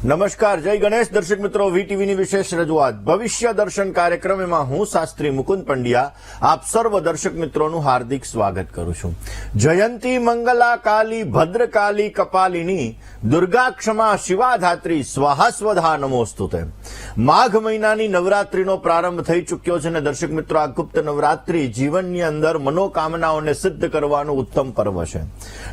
નમસ્કાર, જય ગણેશ. દર્શક મિત્રો, વીટીવીની વિશેષ રજૂઆત ભવિષ્ય દર્શન કાર્યક્રમમાં હું શાસ્ત્રી મુકુંદ પંડ્યા આપ સર્વ દર્શક મિત્રોનું હાર્દિક સ્વાગત કરું છું. જયંતી મંગલા કાલી ભદ્રકાલી કપાલિની દુર્ગા ક્ષમા શિવાધાત્રી સ્વાહા સ્વધા નમોસ્તુતે. માઘ મહિનાની નવરાત્રીનો પ્રારંભ થઈ ચૂક્યો છે અને દર્શક મિત્રો, આ ગુપ્ત નવરાત્રી જીવનની અંદર મનોકામનાઓને સિદ્ધ કરવાનું ઉત્તમ પર્વ છે.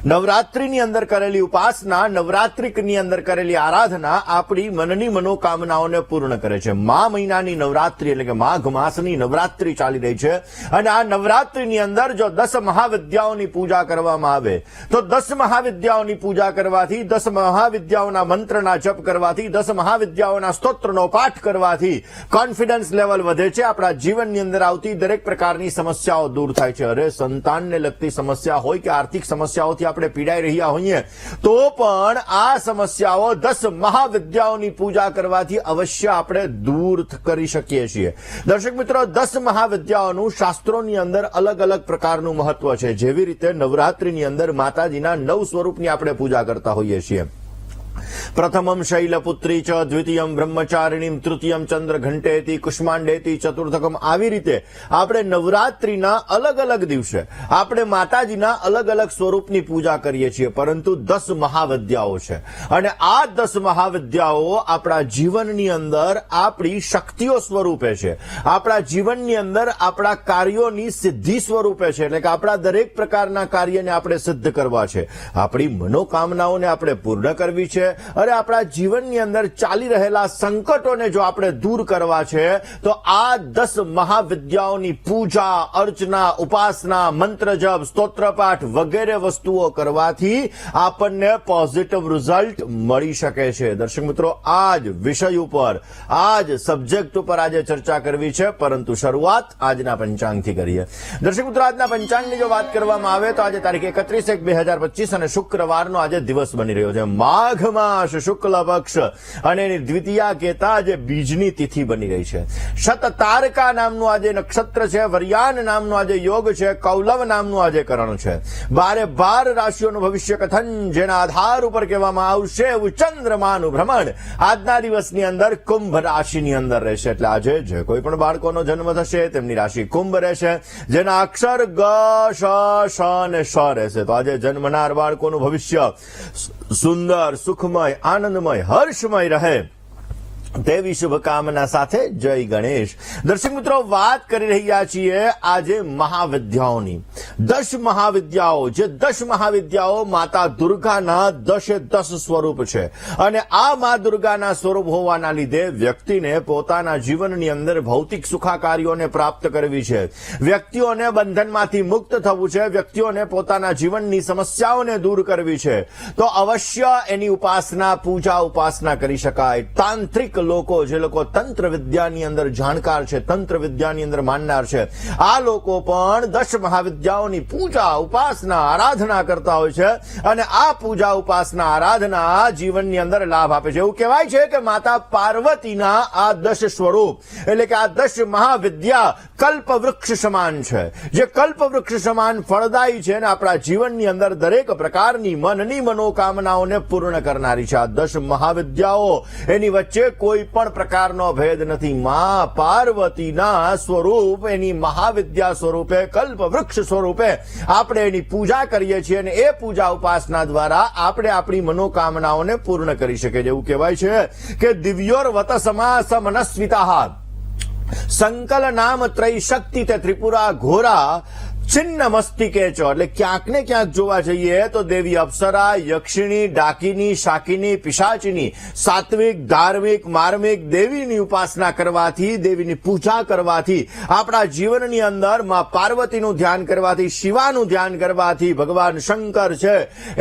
નવરાત્રીની અંદર કરેલી ઉપાસના, નવરાત્રિની અંદર કરેલી આરાધના આપણી મનની મનોકામનાઓને પૂર્ણ કરે છે. મા મહિનાની નવરાત્રી એટલે કે માઘ માસની નવરાત્રી ચાલી રહી છે અને આ નવરાત્રીની અંદર જો 10 મહાવિદ્યાઓની પૂજા કરવામાં આવે તો 10 મહાવિદ્યાઓની પૂજા કરવાથી, 10 મહાવિદ્યાઓના મંત્રના જપ કરવાથી, 10 મહાવિદ્યાઓના સ્તોત્રનો પાઠ કરવાથી કોન્ફિડન્સ લેવલ વધે છે. આપણા જીવનની અંદર આવતી દરેક પ્રકારની સમસ્યાઓ દૂર થાય છે. અરે, સંતાનને લગતી સમસ્યા હોય કે આર્થિક સમસ્યાઓથી આપણે પીડાઈ રહ્યા હોઈએ તો પણ આ સમસ્યાઓ 10 મહાવિદ્યાઓની પૂજા કરવાથી અવશ્ય આપણે દૂર કરી શકીએ છીએ. દર્શક મિત્રો, 10 મહાવિદ્યાઓનું શાસ્ત્રોની અંદર અલગ અલગ પ્રકારનું મહત્વ છે. જેવી રીતે નવરાત્રીની અંદર માતાજીના 9 સ્વરૂપની આપણે પૂજા કરતા હોઈએ છીએ. પ્રથમમ શૈલપુત્રી ચ, દ્વિતીયમ બ્રહ્મચારિણીમ, તૃતીયમ ચંદ્ર ઘંટેતી, કુષ્માંડેતી, ચતુર્થકમ. આવી રીતે આપણે નવરાત્રીના અલગ અલગ દિવસે આપણે માતાજીના અલગ અલગ સ્વરૂપની પૂજા કરીએ છીએ. પરંતુ 10 મહાવિદ્યાઓ છે અને આ 10 મહાવિદ્યાઓ આપણા જીવનની અંદર આપણી શક્તિઓ સ્વરૂપે છે. આપણા જીવનની અંદર આપણા કાર્યોની સિદ્ધિ સ્વરૂપે છે. એટલે કે આપણા દરેક પ્રકારના કાર્યને આપણે સિદ્ધ કરવા છે, આપણી મનોકામનાઓને આપણે પૂર્ણ કરવી છે. અરે, આપણા જીવનની અંદર ચાલી રહેલા સંકટોને જો આપણે દૂર કરવા છે તો આ 10 મહાવિદ્યાઓની પૂજા, અર્ચના, ઉપાસના, મંત્ર જપ, સ્તોત્રપાઠ વગેરે વસ્તુઓ કરવાથી આપણને પોઝિટિવ રિઝલ્ટ મળી શકે છે. દર્શક મિત્રો, આ જ વિષય ઉપર, આ જ સબ્જેક્ટ ઉપર આજે ચર્ચા કરવી છે. પરંતુ શરૂઆત આજના પંચાંગથી કરીએ. દર્શક મિત્રો, આજના પંચાંગની જો વાત કરવામાં આવે તો આજે તારીખ 31/1/2025 અને શુક્રવારનો આજે દિવસ બની રહ્યો છે. માઘ માસ, શુક્લ પક્ષ અને એની દ્વિતીયા કહેતા આજે બીજની તિથિ બની રહી છે. શત તારકા નામનું આજે નક્ષત્ર છે, વર્યાન નામનો આજે યોગ છે, કૌલવ નામનું આજે કરણ છે. 12 રાશિઓનું ભવિષ્ય કથન જેના આધાર ઉપર કહેવામાં આવશે એવું ચંદ્રમાનું ભ્રમણ આજના દિવસની અંદર કુંભ રાશિની અંદર રહેશે. એટલે આજે જે કોઈ પણ બાળકોનો જન્મ થશે તેમની રાશિ કુંભ રહેશે, જેના અક્ષર ગ, શ, શ અને શ રહેશે. તો આજે જન્મનાર બાળકોનું ભવિષ્ય સુંદર, સુખમય, આનંદમય, હર્ષમય રહે તેવી શુભકામના સાથે જય ગણેશ. દર્શક મિત્રો, વાત કરી રહ્યા છીએ આજે મહાવિદ્યાઓની. 10 મહાવિદ્યાઓ, જે 10 મહાવિદ્યાઓ માતા દુર્ગાના 10 સ્વરૂપ છે અને આ મા દુર્ગાના સ્વરૂપ હોવાના લીધે વ્યક્તિને પોતાના જીવનની અંદર ભૌતિક સુખાકારીઓને પ્રાપ્ત કરવી છે, વ્યક્તિઓને બંધનમાંથી મુક્ત થવું છે, વ્યક્તિઓને પોતાના જીવનની સમસ્યાઓને દૂર કરવી છે, તો અવશ્ય એની ઉપાસના, પૂજા ઉપાસના કરી શકાય. તાંત્રિક લોકો, જે લોકો તંત્ર વિદ્યાની અંદર જાણકાર છે, તંત્ર વિદ્યાની અંદર માનનાર છે, આ લોકો પણ 10 મહાવિદ્યાઓની પૂજા, ઉપાસના, આરાધના કરતા હોય છે અને આ પૂજા, ઉપાસના, આરાધના જીવનની અંદર લાભ આપે છે. એવું કહેવાય છે કે માતા પાર્વતીના આ 10 સ્વરૂપ એટલે કે આ 10 મહાવિદ્યા કલ્પવૃક્ષ સમાન છે, જે કલ્પવૃક્ષ સમાન ફળદાયી છે અને આપણા જીવનની અંદર દરેક પ્રકારની મનની મનોકામનાઓને પૂર્ણ કરનારી છે. આ 10 મહાવિદ્યાઓ, એની વચ્ચે કોઈ પણ પ્રકારનો ભેદ નથી. મા પાર્વતીના સ્વરૂપ, એની મહાવિદ્યા સ્વરૂપે, કલ્પવૃક્ષ સ્વરૂપે આપણે એની પૂજા કરીએ છીએ અને એ પૂજા ઉપાસના દ્વારા આપણે આપણી મનોકામનાઓને પૂર્ણ કરી શકીએ. એવું કહેવાય છે કે દિવ્યોર્વત સમાસ મનસ્વિતા સંકલ નામ ત્રય શક્તિ તે ત્રિપુરા ઘોરા છિન્ન મસ્તિકે ચો. એટલે ક્યાંક ને ક્યાંક જોવા જઈએ તો દેવી અપ્સરા, યક્ષિણી, ડાકિની, શાકિની, પિશાચિની, સાત્વિક, ધાર્મિક, માર્મિક દેવીની ઉપાસના કરવાથી, દેવીની પૂજા કરવાથી, આપણા જીવનની અંદર માં પાર્વતીનું ધ્યાન કરવાથી, શિવાનું ધ્યાન કરવાથી, ભગવાન શંકર છે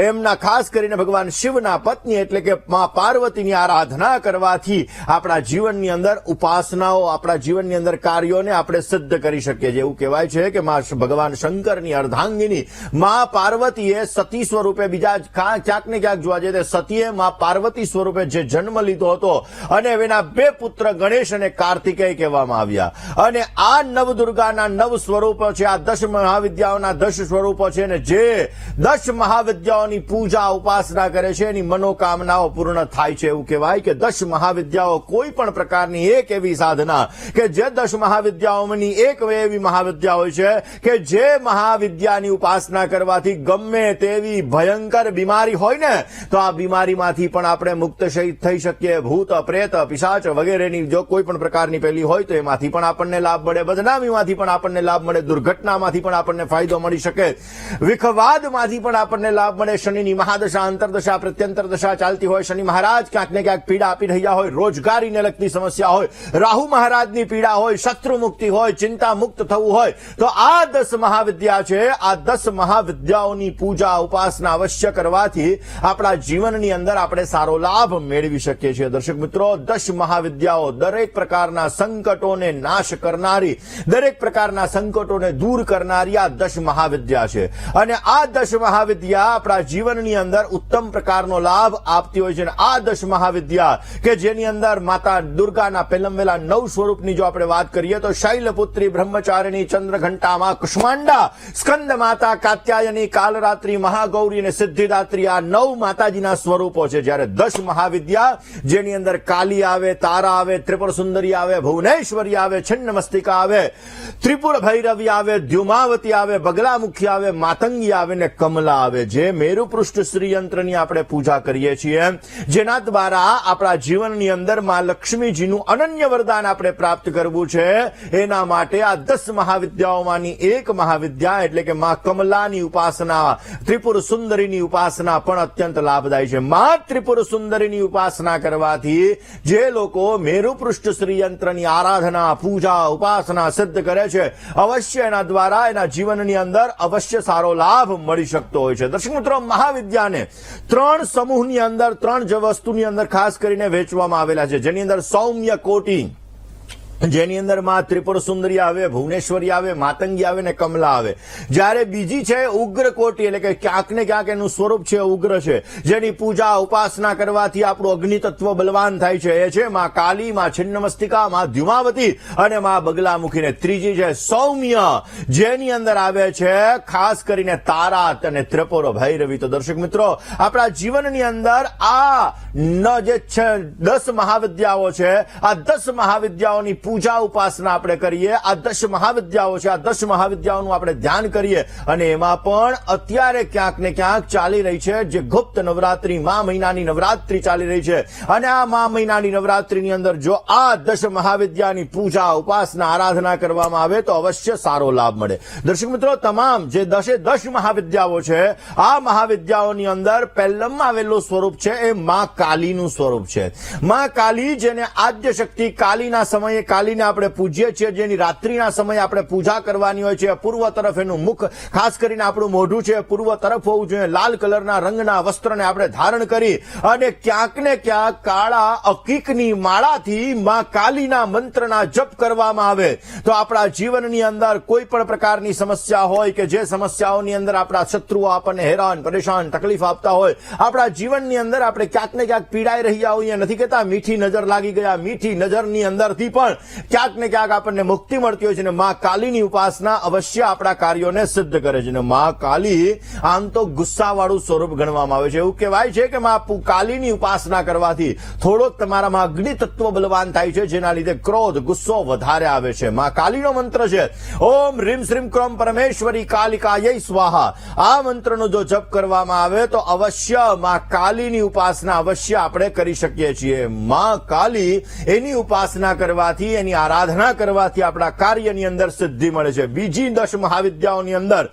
એમના, ખાસ કરીને ભગવાન શિવના પત્ની એટલે કે માં પાર્વતીની આરાધના કરવાથી આપણા જીવનની અંદર ઉપાસનાઓ, આપણા જીવનની અંદર કાર્યોને આપણે સિદ્ધ કરી શકીએ છીએ. એવું કહેવાય છે કે ભગવાન ભગવાન શંકરની અર્ધાંગિની માં પાર્વતીએ સતી સ્વરૂપે બીજા ક્યાંક ને ક્યાંક જોવા જઈએ સતીએ માં પાર્વતી સ્વરૂપે જે જન્મ લીધો હતો અને એના બે પુત્ર ગણેશ અને કાર્તિકેય કહેવામાં આવ્યા. અને આ નવદુર્ગાના નવ સ્વરૂપો છે, આ 10 મહાવિદ્યાઓના 10 સ્વરૂપો છે ને જે 10 મહાવિદ્યાઓની પૂજા ઉપાસના કરે છે એની મનોકામનાઓ પૂર્ણ થાય છે. એવું કહેવાય કે 10 મહાવિદ્યાઓ કોઈ પણ પ્રકારની એક એવી સાધના કે જે 10 મહાવિદ્યાઓની એક એવી મહાવિદ્યા હોય છે કે જે મહાવિદ્યાની ઉપાસના કરવાથી ગમે તેવી ભયંકર બીમારી હોય ને તો આ બીમારીમાંથી પણ આપણે મુક્ત થઈ શકીએ. ભૂત, પ્રેત, પિશાચ વગેરેની જો કોઈ પણ પ્રકારની પેલી હોય તો એમાંથી પણ આપણને લાભ મળે, બદનામીમાંથી પણ આપણને લાભ મળે, દુર્ઘટનામાંથી પણ આપણને ફાયદો મળી શકે, વિખવાદમાંથી પણ આપણને લાભ મળે. શનિની મહાદશા, અંતરદશા, પ્રત્યંતર દશા ચાલતી હોય, શનિ મહારાજ ક્યાંક ને ક્યાંક પીડા આપી રહ્યા હોય, રોજગારીને લગતી સમસ્યા હોય, રાહુ મહારાજની પીડા હોય, શત્રુ મુક્તિ હોય, ચિંતા મુક્ત થવું હોય તો આ 10 મહાવિદ્યા છે. આ 10 મહાવિદ્યાઓની પૂજા ઉપાસના અવશ્ય કરવાથી આપણા જીવનની અંદર આપણે સારો લાભ મેળવી શકીએ છીએ. દર્શક મિત્રો, 10 મહાવિદ્યાઓ દરેક પ્રકારના સંકટોને નાશ કરનારી, દરેક પ્રકારના સંકટોને દૂર કરનારી આ 10 મહાવિદ્યા છે. અને આ 10 મહાવિદ્યા આપણા જીવનની અંદર ઉત્તમ પ્રકારનો લાભ આપતી હોય છે. આ 10 મહાવિદ્યા કે જેની અંદર માતા દુર્ગાના પહેલમવેલા 9 સ્વરૂપની જો આપણે વાત કરીએ તો શૈલપુત્રી, બ્રહ્મચારિણી, ચંદ્રઘંટામાં, કુષ્માંડા, સ્કંદ માતા, કાત્યાયની, કાલરાત્રી, મહાગૌરી અને સિદ્ધિદાત્રી આ 9 માતાજીના સ્વરૂપો છે. જ્યારે 10 મહાવિદ્યા જેની અંદર કાલી આવે, તારા આવે, ત્રિપુર સુંદરી આવે, ભુવનેશ્વરી આવે, છિન્નમસ્તિકા આવે, ત્રિપુર ભૈરવી આવે, દ્યુમાવતી આવે, બગલામુખી આવે, માતંગી આવે ને કમલા આવે. જે મેરુ પૃષ્ઠ શ્રી યંત્રની આપણે પૂજા કરીએ છીએ જેના દ્વારા આપણા જીવનની અંદર માં લક્ષ્મીજીનું અનન્ય વરદાન આપણે પ્રાપ્ત કરવું છે એના માટે આ 10 મહાવિદ્યાઓમાંની એક મહાવિદ્યા એટલે કે માં કમલાની ઉપાસના, ત્રિપુર સુંદરીની ઉપાસના પણ અત્યંત લાભદાયી છે. માં ત્રિપુર સુંદરીની ઉપાસના કરવાથી જે લોકો મેરુ પૃષ્ઠ શ્રી યંત્રની આરાધના, પૂજા, ઉપાસના સિદ્ધ કરે છે અવશ્ય એના દ્વારા એના જીવનની અંદર અવશ્ય સારો લાભ મળી શકતો હોય છે. દર્શક મિત્રો, મહાવિદ્યાને 3 સમૂહની અંદર 3 જ વસ્તુની અંદર ખાસ કરીને વહેંચવામાં આવેલા છે જેની અંદર સૌમ્ય કોટી, જેની અંદર માં ત્રિપુર સુંદરી આવે, ભુવનેશ્વરી આવે, માતંગી આવે ને કમલા આવે. જ્યારે બીજી છે ઉગ્ર કોટી એટલે કે ક્યાંક ને ક્યાંક એનું સ્વરૂપ છે ઉગ્ર છે, જેની પૂજા ઉપાસના કરવાથી આપણું અગ્નિ તત્વ બલવાન થાય છે. એ છે માં કાલી, માં છિન્નમસ્તિકા, માં દ્યુમાવતી અને માં બગલામુખી. ને ત્રીજી છે સૌમ્ય, જેની અંદર આવે છે ખાસ કરીને તારા અને ત્રિપુર ભૈરવી. તો દર્શક મિત્રો, આપણા જીવનની અંદર આ જે 10 મહાવિદ્યાઓ છે આ 10 મહાવિદ્યાઓની પૂજા ઉપાસના આપણે કરીએ. આ 10 મહાવિદ્યાઓ છે, આ 10 મહાવિદ્યાઓનું આપણે ધ્યાન કરીએ અને એમાં પણ અત્યારે ક્યાંક ને ક્યાંક ચાલી રહી છે જે ગુપ્ત નવરાત્રી, મા મહિનાની નવરાત્રી ચાલી રહી છે. અને આ મા મહિનાની નવરાત્રીની અંદર જો આ 10 મહાવિદ્યાની પૂજા ઉપાસના આરાધના કરવામાં આવે તો અવશ્ય સારો લાભ મળે. દર્શક મિત્રો, તમામ જે 10 મહાવિદ્યાઓ છે આ મહાવિદ્યાઓની અંદર પહેલામાં આવેલું સ્વરૂપ છે એ મા કાલીનું સ્વરૂપ છે. મા કાલી જેને આદ્ય શક્તિ કાલીના સમયે કાલીને આપણે પૂજીએ છીએ, જેની રાત્રિના સમયે આપણે પૂજા કરવાની હોય છે. પૂર્વ તરફ એનું મુખ, ખાસ કરીને આપણું મોઢું છે પૂર્વ તરફ હોવું જોઈએ. લાલ કલરના રંગના વસ્ત્રને આપણે ધારણ કરી અને ક્યાંક ને ક્યાંક કાળા અકીકની માળાથી માં કાલીના મંત્રના જપ કરવામાં આવે તો આપણા જીવનની અંદર કોઈ પણ પ્રકારની સમસ્યા હોય કે જે સમસ્યાઓની અંદર આપણા શત્રુઓ આપણને હેરાન, પરેશાન, તકલીફ આપતા હોય, આપણા જીવનની અંદર આપણે ક્યાંક ને ક્યાંક પીડાઈ રહ્યા હોઈએ, નથી કહેતા મીઠી નજર લાગી ગયા, મીઠી નજરની અંદરથી પણ ક્યાંક ને ક્યાંક આપણને મુક્તિ મળતી હોય છે. અને માં કાલીની ઉપાસના અવશ્ય આપણા કાર્યોને સિદ્ધ કરે છે. અને માં કાલી આમ તો ગુસ્સાવાળું સ્વરૂપ ગણવામાં આવે છે. એવું કહેવાય છે કે માં કાલીની ઉપાસના કરવાથી થોડોક તમારામાં અગ્નિ તત્વ બલવાન થાય છે જેના લીધે ક્રોધ, ગુસ્સો વધારે આવે છે. માં કાલીનો મંત્ર છે ઓમ રીમ શ્રીમ ક્રોમ પરમેશ્વરી કાલિકાય સ્વાહા. આ મંત્રનો જો જપ કરવામાં આવે તો અવશ્ય માં કાલીની ઉપાસના અવશ્ય આપણે કરી શકીએ છીએ. માં કાલી એની ઉપાસના કરવાથી, એની આરાધના કરવાથી આપણા કાર્યની અંદર સિદ્ધિ મળે છે. બીજી 10 મહાવિદ્યાઓની અંદર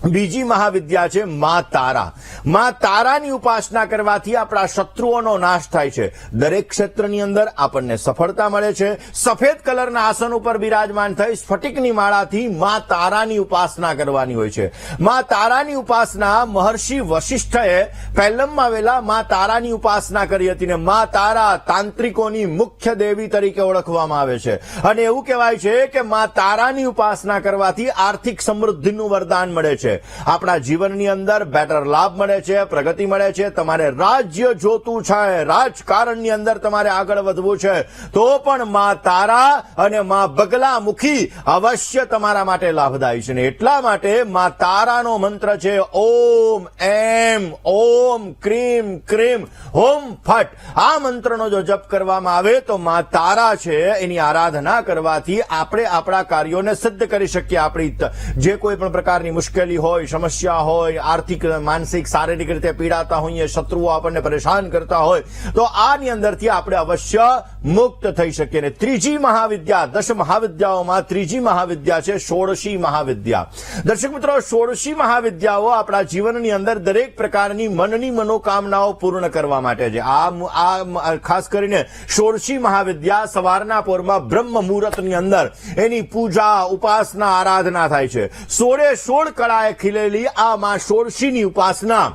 બીજી મહાવિદ્યા છે મા તારા. મા તારાની ઉપાસના કરવાથી આપણા શત્રુઓનો નાશ થાય છે. દરેક ક્ષેત્રની અંદર આપણને સફળતા મળે છે. સફેદ કલરના આસન ઉપર બિરાજમાન થઈ સ્ફટિકની માળાથી મા તારાની ઉપાસના કરવાની હોય છે. મા તારાની ઉપાસના મહર્ષિ વશિષ્ઠએ પહેલમમાં વેલા મા તારાની ઉપાસના કરી હતી ને મા તારા તાંત્રિકોની મુખ્ય દેવી તરીકે ઓળખવામાં આવે છે. અને એવું કહેવાય છે કે મા તારાની ઉપાસના કરવાથી આર્થિક સમૃદ્ધિનું વરદાન મળે છે. આપણા જીવનની અંદર બેટર લાભ મળે છે, પ્રગતિ મળે છે. તમારે રાજ્ય જોતું છે, રાજકારણની અંદર તમારે આગળ વધવું છે, તો પણ મા તારા અને મા બગલામુખી અવશ્ય તમારા માટે લાભદાયી છે. ને એટલા માટે મા તારાનો મંત્ર છે ઓમ એમ ઓમ ક્રીમ ક્રીમ હોમ ફટ. આ મંત્રનો જો જપ કરવામાં આવે તો મા તારા છે એની આરાધના કરવાથી આપણે આપણા કાર્યોને સિદ્ધ કરી શકીએ. આપણી જે કોઈ પણ પ્રકારની મુશ્કેલી હોય, સમસ્યા હોય, આર્થિક માનસિક શારીરિક રીતે પીડાતા હોઈએ, શત્રુઓ આપણને પરેશાન કરતા હોય, તો આની અંદરથી આપણે અવશ્ય મુક્ત થઈ શકીએ. અને ત્રીજી મહાવિદ્યા, 10 મહાવિદ્યાઓમાં ત્રીજી મહાવિદ્યા છે ષોડશી મહાવિદ્યા. દર્શક મિત્રો, ષોડશી મહાવિદ્યાઓ આપણા જીવનની અંદર દરેક પ્રકારની મનની મનોકામનાઓ પૂર્ણ કરવા માટે છે. આ ખાસ કરીને ષોડશી મહાવિદ્યા સવારના પોરમાં બ્રહ્મ મુહૂર્તની અંદર એની પૂજા, ઉપાસના, આરાધના થાય છે. 16 કળાએ ખીલેલી આ માં ષોડશીની ઉપાસના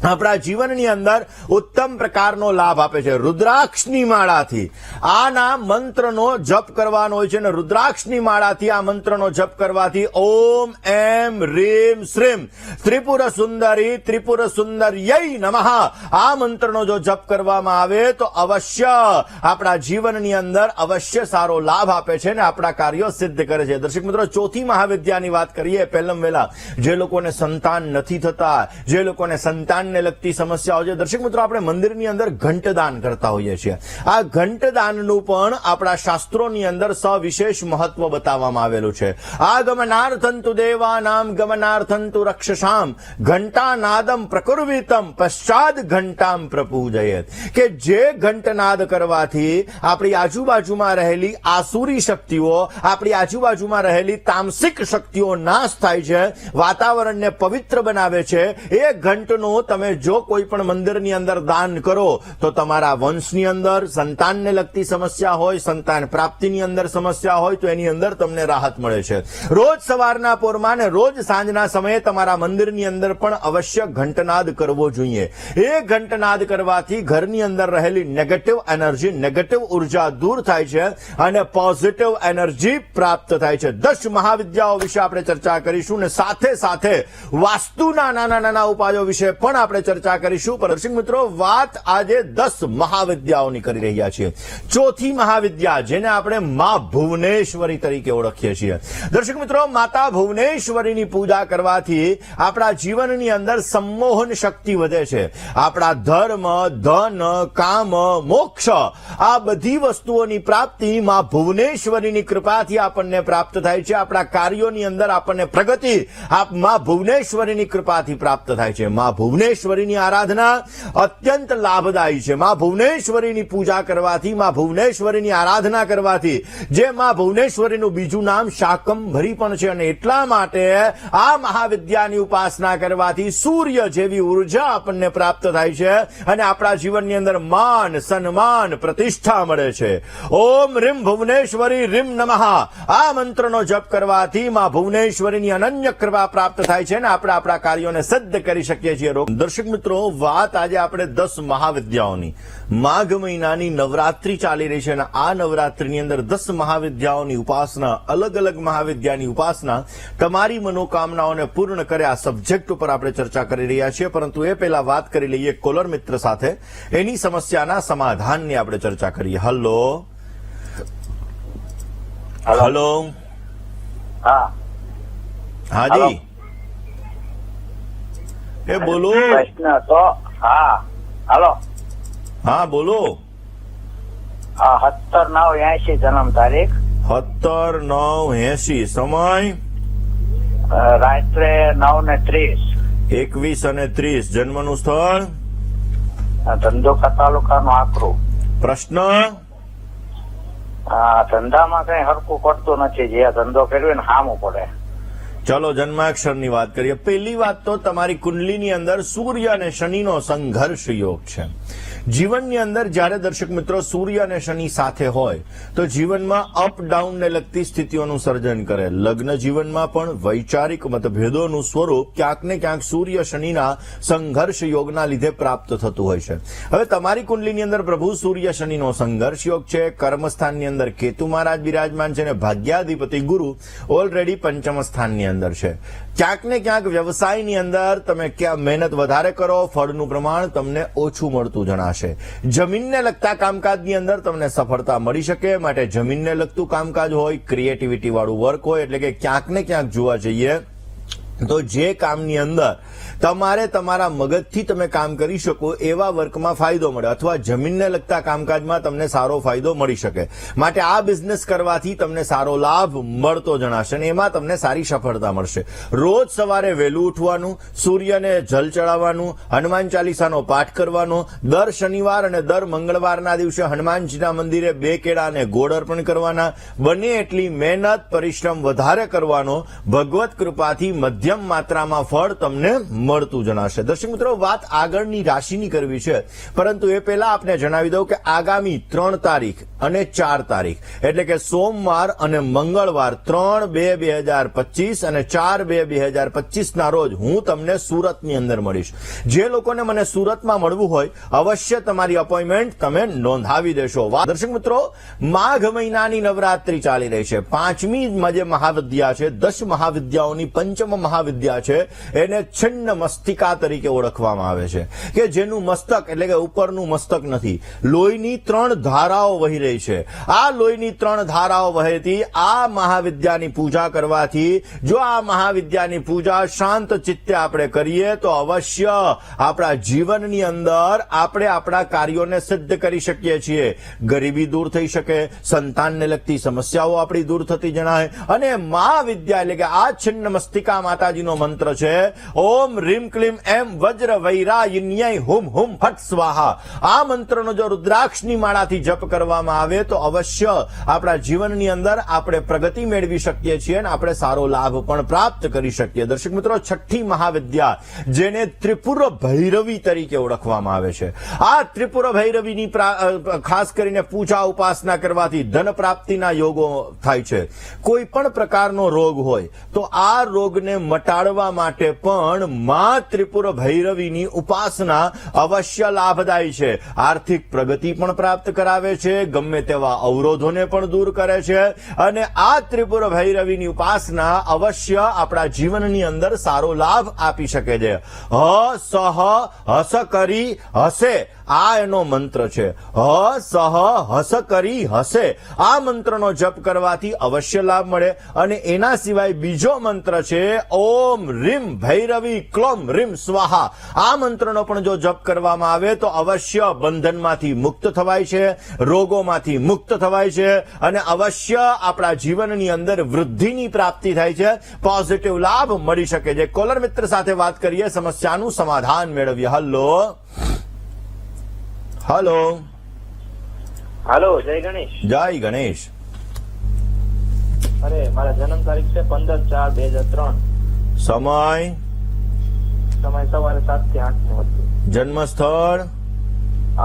આપણા જીવનની અંદર ઉત્તમ પ્રકારનો લાભ આપે છે. રુદ્રાક્ષની માળાથી આના મંત્રનો જપ કરવાનો હોય છે અને રુદ્રાક્ષની માળાથી આ મંત્રનો જપ કરવાથી ઓમ એમ રીમ શ્રીમ ત્રિપુર સુંદરી ત્રિપુર સુંદર્યય નમઃ આ મંત્રનો જો જપ કરવામાં આવે તો અવશ્ય આપણા જીવનની અંદર અવશ્ય સારો લાભ આપે છે અને આપણા કાર્યો સિદ્ધ કરે છે. દર્શક મિત્રો, ચોથી મહાવિદ્યાની વાત કરીએ. પહેલમ વેલા જે લોકોને સંતાન નથી થતા, જે લોકોને સંતાન ને લગતી સમસ્યાઓ છે, દર્શક મિત્રો, આપણે મંદિરની અંદર ઘંટદાન કરતા હોઈએ છીએ. આ ઘંટદાનનું પણ આપણા શાસ્ત્રોની અંદર સવિશેષ મહત્વ બતાવવામાં આવેલું છે. આગમનાર્થંતુ દેવાનામ ગમનાર્થંતુ રક્ષસામ ઘંટાનાદમ પ્રકુર્વિતમ પશ્ચાદ ઘંટામ પ્રપૂજયેત. કે જે ઘંટનાદ કરવાથી આપણી આજુબાજુમાં રહેલી આસુરી શક્તિઓ, આપણી આજુબાજુમાં રહેલી તામસિક શક્તિઓ નાશ થાય છે, વાતાવરણને પવિત્ર બનાવે છે. એ ઘંટનો તમે જો કોઈ પણ મંદિરની અંદર દાન કરો તો તમારા વંશની અંદર સંતાનને લગતી સમસ્યા હોય, સંતાન પ્રાપ્તિની અંદર સમસ્યા હોય તો એની અંદર તમને રાહત મળે છે. રોજ સવારના પોરમાં ને રોજ સાંજના સમયે તમારા મંદિરની અંદર પણ અવશ્ય ઘંટનાદ કરવો જોઈએ. એ ઘંટનાદ કરવાથી ઘરની અંદર રહેલી નેગેટિવ એનર્જી, નેગેટિવ ઉર્જા દૂર થાય છે અને પોઝિટિવ એનર્જી પ્રાપ્ત થાય છે. 10 મહાવિદ્યાઓ વિશે આપણે ચર્ચા કરીશું ને સાથે સાથે વાસ્તુના નાના નાના ઉપાયો વિશે પણ આપણે ચર્ચા કરીશું. પણ દર્શક મિત્રો, વાત આજે 10 મહાવિદ્યાઓની કરી રહ્યા છીએ. ચોથી મહાવિદ્યા, જેને આપણે મા ભુવનેશ્વરી તરીકે ઓળખીએ છીએ. દર્શક મિત્રો, માતા ભુવનેશ્વરીની પૂજા કરવાથી આપણા જીવનની અંદર સંમોહન શક્તિ વધે છે. આપણા ધર્મ, ધન, કામ, મોક્ષ આ બધી વસ્તુઓની પ્રાપ્તિ મા ભુવનેશ્વરીની કૃપાથી આપણને પ્રાપ્ત થાય છે. આપણા કાર્યોની અંદર આપણને પ્રગતિ મા ભુવનેશ્વરીની કૃપાથી પ્રાપ્ત થાય છે. મા ભુવનેશ્વરીની આરાધના અત્યંત લાભદાયી છે. મા ભુવનેશ્વરીની પૂજા કરવાથી, મા ભુવનેશ્વરીની આરાધના કરવાથી, જે મા ભુવનેશ્વરીનું બીજું નામ શાકંભરી પણ છે, અને એટલા માટે આ મહાવિદ્યાની ઉપાસના કરવાથી સૂર્ય જેવી ઉર્જા આપણને પ્રાપ્ત થાય છે અને આપણા જીવનની અંદર માન, સન્માન, પ્રતિષ્ઠા મળે છે. ઓમ રીમ ભુવનેશ્વરી રીમ નમઃ આ મંત્રનો જપ કરવાથી મા ભુવનેશ્વરીની અનન્ય કૃપા પ્રાપ્ત થાય છે અને આપણે આપણા કાર્યોને સિદ્ધ કરી શકીએ છીએ. દર્શક મિત્રો, વાત આજે આપણે 10 મહાવિદ્યાઓની, માઘ મહિનાની નવરાત્રી ચાલી રહી છે અને આ નવરાત્રીની અંદર 10 મહાવિદ્યાઓની ઉપાસના, અલગ અલગ મહાવિદ્યાની ઉપાસના તમારી મનોકામનાઓને પૂર્ણ કરે આ સબ્જેક્ટ ઉપર આપણે ચર્ચા કરી રહ્યા છીએ. પરંતુ એ પહેલા વાત કરી લઈએ કોલર મિત્ર સાથે, એની સમસ્યાના સમાધાનની આપણે ચર્ચા કરીએ. હલો હલો હા હાજી, એ બોલો. પ્રશ્ન તો હા હાલો હા બોલો. 17/9/80 જન્મ તારીખ, 17/9/80, સમય રાત્રે 9:30, 21 અને 30, જન્મનું સ્થળ ધંધોકા તાલુકાનું આકરું. પ્રશ્ન ધંધામાં કઈ હરકું પડતું નથી, જે ધંધો કર્યો ને સામું પડે. ચલો જન્માક્ષરની વાત કરીએ. પહેલી વાત તો તમારી કુંડલીની અંદર સૂર્ય અને શનિનો સંઘર્ષ યોગ છે. જીવનની અંદર જ્યારે દર્શક મિત્રો સૂર્ય અને શનિ સાથે હોય તો જીવનમાં અપ ડાઉન ને લગતી સ્થિતિઓનું સર્જન કરે. લગ્ન જીવનમાં પણ વૈચારિક મતભેદોનું સ્વરૂપ ક્યાંક ને ક્યાંક સૂર્ય શનિના સંઘર્ષ યોગના લીધે પ્રાપ્ત થતું હોય છે. હવે તમારી કુંડલીની અંદર પ્રભુ સૂર્ય શનિનો સંઘર્ષ યોગ છે. કર્મસ્થાનની અંદર કેતુ મહારાજ બિરાજમાન છે અને ભાગ્યાધિપતિ ગુરુ ઓલરેડી પંચમ સ્થાનની અંદર છે. ક્યાંક ને ક્યાંક વ્યવસાયની અંદર તમે ક્યાં મહેનત વધારે કરો, ફળનું પ્રમાણ તમને ઓછું મળતું જણાશે. જમીનને લગતા કામકાજની અંદર તમને સફળતા મળી શકે. માટે જમીનને લગતું કામકાજ હોય, ક્રિએટિવિટી વાળું વર્ક હોય, એટલે કે ક્યાંક ને ક્યાંક જોવા જઈએ તો જે કામની અંદર તમારે તમારા મગજથી તમે કામ કરી શકો એવા વર્કમાં ફાયદો મળે, અથવા જમીનને લગતા કામકાજમાં તમને સારો ફાયદો મળી શકે. માટે આ બિઝનેસ કરવાથી તમને સારો લાભ મળતો જણાશે અને એમાં તમને સારી સફળતા મળશે. રોજ સવારે વહેલું ઉઠવાનું, સૂર્યને જલ ચડાવવાનું, હનુમાન ચાલીસાનો પાઠ કરવાનો, દર શનિવાર અને દર મંગળવારના દિવસે હનુમાનજીના મંદિરે 2 કેળા અને ગોળ અર્પણ કરવાના. બને એટલી મહેનત પરિશ્રમ વધારે કરવાનો. ભગવત કૃપાથી મધ્યમ માત્રામાં ફળ તમને મળતું જણાશે. દર્શક મિત્રો, વાત આગળની રાશિની કરવી છે, પરંતુ એ પહેલા આપને જણાવી દઉં કે આગામી 3 તારીખ અને 4 તારીખ એટલે કે સોમવાર અને મંગળવાર 3/2/2025 અને 4/2/2025 ના રોજ હું તમને સુરતની અંદર મળીશ. જે લોકોને મને સુરતમાં મળવું હોય અવશ્ય તમારી અપોઇન્ટમેન્ટ તમે નોંધાવી દેશો. દર્શક મિત્રો, માઘ મહિનાની નવરાત્રી ચાલી રહી છે. 5મી જે મહાવિદ્યા છે, 10 મહાવિદ્યાઓની પંચમ મહાવિદ્યા છે, એને છિન્ન મસ્તિકા તરીકે ઓળખવામાં આવે છે, કે જેનું મસ્તક એટલે કે ઉપરનું મસ્તક નથી, લોહીની 3 ધારાઓ વહી રહી છે. આ લોહીની 3 ધારાઓ વહેતી આ મહાવિદ્યાની પૂજા કરવાથી, જો આ મહાવિદ્યાની પૂજા શાંત ચિત્તે આપણે કરીએ તો અવશ્ય આપણા જીવનની અંદર આપણે આપણા કાર્યોને સિદ્ધ કરી શકીએ છીએ. ગરીબી દૂર થઈ શકે, સંતાનને લગતી સમસ્યાઓ આપણી દૂર થતી જણાય. અને મહાવિદ્યા એટલે કે આ છિન્ન મસ્તિકા માતાજીનો મંત્ર છે, ઓમ રીમ ક્લીમ એમ વજ્ર વૈરાયન્યય હુમ હુમ ફટ સ્વાહા. આ મંત્રનો જો રુદ્રાક્ષની માળાથી જપ કરવામાં આવે તો અવશ્ય આપણા જીવનની અંદર આપણે પ્રગતિ મેળવી શકીએ છીએ અને આપણે સારો લાભ પણ પ્રાપ્ત કરી શકીએ. દર્શક મિત્રો, 6ઠ્ઠી મહાવિદ્યા જેને ત્રિપુર ભૈરવી તરીકે ઓળખવામાં આવે છે, આ ત્રિપુર ભૈરવીની ખાસ કરીને પૂજા ઉપાસના કરવાથી ધન પ્રાપ્તિના યોગો થાય છે. કોઈ પણ પ્રકારનો રોગ હોય તો આ રોગને મટાડવા માટે પણ મા ત્રિપુર ભૈરવીની ઉપાસના અવશ્ય લાભદાયી છે. આર્થિક પ્રગતિ પણ પ્રાપ્ત કરાવે છે, ગમે તેવા અવરોધોને પણ દૂર કરે છે અને આ ત્રિપુર ભૈરવીની ઉપાસના અવશ્ય આપણા જીવનની અંદર સારો લાભ આપી શકે છે. હ સહ હસ કરી હસે, આ એનો મંત્ર છે. હ સહ હસ કરી હસે, આ મંત્રનો જપ કરવાથી અવશ્ય લાભ મળે. અને એના સિવાય બીજો મંત્ર છે ઓમ રીમ ભૈરવી ક્લોમ રીમ સ્વાહા. આ મંત્રનો પણ જો જપ કરવામાં આવે તો અવશ્ય બંધનમાંથી મુક્ત થવાય છે, રોગોમાંથી મુક્ત થવાય છે અને અવશ્ય આપણા જીવનની અંદર વૃદ્ધિની પ્રાપ્તિ થાય છે, પોઝિટિવ લાભ મળી શકે છે. કોલર મિત્ર સાથે વાત કરીએ, સમસ્યાનું સમાધાન મેળવીએ. હલો હલો હાલો, જય ગણેશ. જય ગણેશ. અરે, મારા જન્મ તારીખ છે 15/4/2003. સમય સમય સવારે 7 થી 8 ની વચ્ચે. જન્મ સ્થળ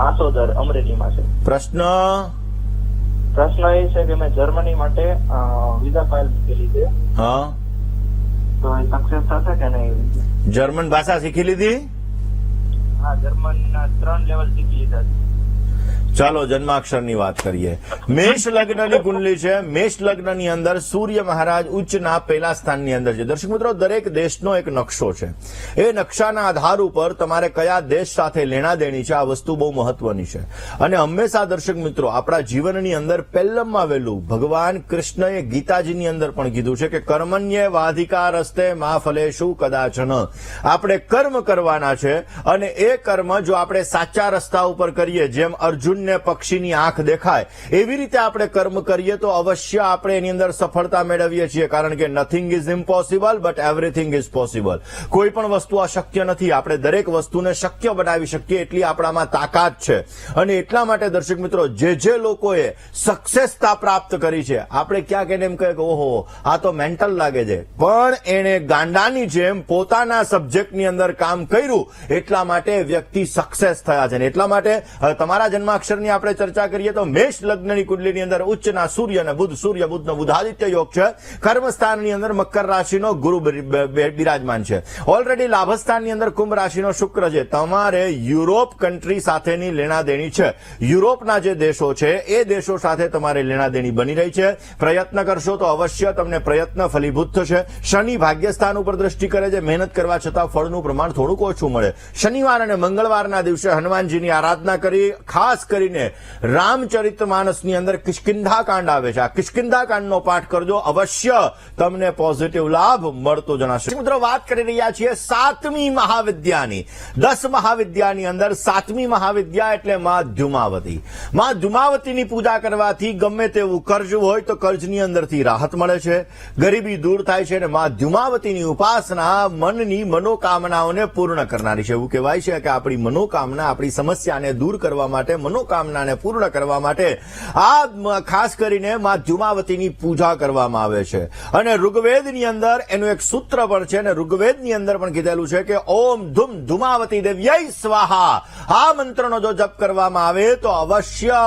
આસોદર, અમરેલીમાં છે. પ્રશ્ન પ્રશ્ન એ છે કે મેં જર્મની માટે વિઝા ફાઇલ મૂકેલી છે, હા, તો એ સક્સેસ થશે કે નહીં? જર્મન ભાષા શીખી લીધી? હા, જર્મનના 3 લેવલ શીખી લીધા છે. ચાલો જન્માક્ષરની વાત કરીએ. મેષ લગ્નની કુંડલી છે. મેષ લગ્નની અંદર સૂર્ય મહારાજ ઉચ્ચના પહેલા સ્થાનની અંદર છે. દર્શક મિત્રો, દરેક દેશનો એક નકશો છે. એ નકશાના આધાર ઉપર તમારે કયા દેશ સાથે લેણા દેણી છે, આ વસ્તુ બહુ મહત્વની છે. અને હંમેશા દર્શક મિત્રો, આપણા જીવનની અંદર પહેલમાં વહેલું ભગવાન કૃષ્ણએ ગીતાજીની અંદર પણ કીધું છે કે કર્મણ્ય વાધિકા રસ્તે મા ફલેશુ કદાચન. આપણે કર્મ કરવાના છે અને એ કર્મ જો આપણે સાચા રસ્તા ઉપર કરીએ, જેમ અર્જુન હરિણને પક્ષીની આંખ દેખાય એવી રીતે આપણે કર્મ કરીએ તો અવશ્ય આપણે એની અંદર સફળતા મેળવીએ છીએ, કારણ કે nothing is impossible but everything is possible. કોઈ પણ વસ્તુ અશક્ય નથી. આપણે દરેક વસ્તુને શક્ય બનાવી શકીએ એટલી આપણામાં તાકાત છે. અને એટલા માટે દર્શક મિત્રો, જે લોકોએ સક્સેસતા પ્રાપ્ત કરી છે, આપણે ક્યાંક એને એમ કહે કે ઓહો આ તો મેન્ટલ લાગે છે, પણ એણે ગાંડાની જેમ પોતાના સબ્જેક્ટની અંદર કામ કર્યું એટલા માટે વ્યક્તિ સક્સેસ થયા છે. એટલા માટે તમારા જન્માક્ષરની આપણે ચર્ચા કરીએ તો મેષ લગ્નની કુંડલીની અંદર ઉચ્ચના સૂર્ય અને બુધ, સૂર્ય બુધનો બુધાદિત્ય યોગ છે. કર્મસ્થાનની અંદર મકર રાશિનો ગુરુ બિરાજમાન છે. ઓલરેડી લાભસ્થાનની અંદર કુંભ રાશિનો શુક્ર છે. તમારે યુરોપ કન્ટ્રી સાથેની લેણાદેણી છે. યુરોપના જે દેશો છે એ દેશો સાથે તમારે લેણાદેણી બની રહી છે. પ્રયત્ન કરશો તો અવશ્ય તમને પ્રયત્ન ફલીભૂત થશે. શનિ ભાગ્યસ્થાન ઉપર દ્રષ્ટિ કરે છે. મહેનત કરવા છતાં ફળનું પ્રમાણ થોડુંક ઓછું મળે. શનિવાર અને મંગળવારના દિવસે હનુમાનજીની આરાધના કરી, ખાસ કરીને રામચરિતમાનસની અંદર કિષ્કિંધા કાંડ આવે છે. આ કિષ્કિંધા કાંડનો પાઠ કરજો, અવશ્ય તમને પોઝિટિવ લાભ મળતો જણાશે. મિત્રો, વાત કરી રહ્યા છીએ 7મી મહાવિદ્યાની. 10 મહાવિદ્યાની અંદર 7મી મહાવિદ્યા એટલે માં ધ્યુમાવતી. માં ધ્યુમાવતીની પૂજા કરવાથી ગમે તેવું કર્જ હોય તો કર્જની અંદરથી રાહત મળે છે, ગરીબી દૂર થાય છે. અને માં ધ્યુમાવતીની ઉપાસના મનની મનોકામનાઓને પૂર્ણ કરનારી છે. એવું કહેવાય છે કે આપણી મનોકામના, આપણી સમસ્યાને દૂર કરવા માટે, મનોકામનાને પૂર્ણ કરવા માટે આ ખાસ કરીને માં ધ્યુમાવતીની પૂજા કરવામાં આવે છે. અને ઋગ્વેદની અંદર એનું એક સૂત્ર પણ છે, અને ઋગ્વેદની અંદર પણ કીધેલું છે કે ઓમ ધુમ ધુમાવતી દેવ્યૈ સ્વાહા. આ મંત્રનો જો જપ કરવામાં આવે તો અવશ્ય